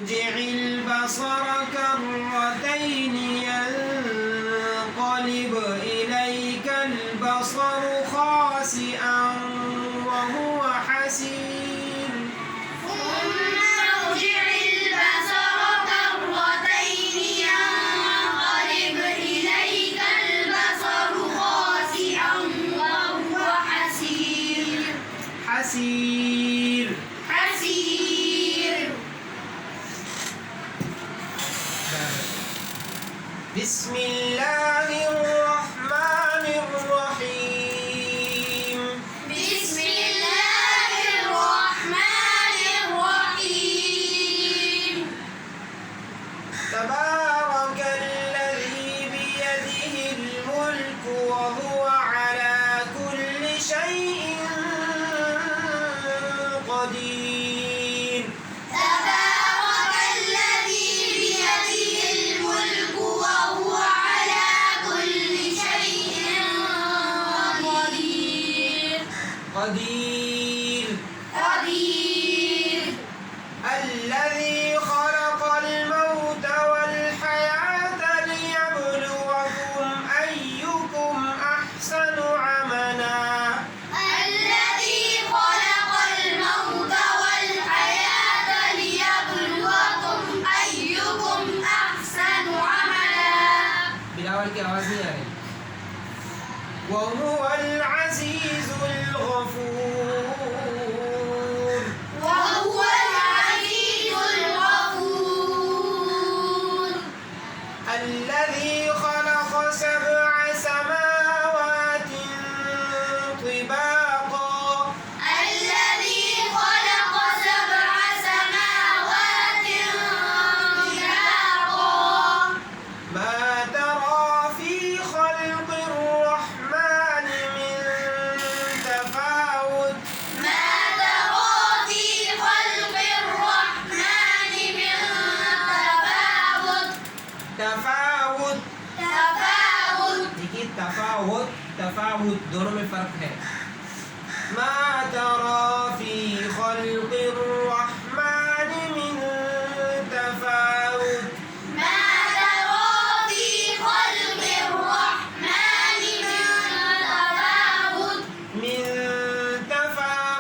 ارجع البصر كرتين ينقلب إليك البصر خاسئا وهو حسير ثم ارجع البصر كرتين ينقلب إليك البصر خاسئا وهو حسير حسير بسم الله الرحمن الرحيم بسم الله الرحمن الرحيم تبارك الذي بيده الملك وهو على كل شيء قدير تبارك الذي بيده الملك وهو على كل شيء قدير الذي خلق الموت والحياة ليبلوكم أيكم أحسن عملا الذي خلق الموت والحياة ليبلوكم أيكم أحسن عملا बिलावल की आवाज नहीं आ रही وهو العزيز الغفور وهو العزيز الغفور الذي خلق سبع سماوات طباقا الذي خلق سبع سماوات طباقا ما ترى في خلق الرحمن من تفاوت ما ترى في خلق الرحمن من तफावुत تفاوت देखिए तफावुत तफावुत दोनों में फर्क है मा तरा फी खल्क़िर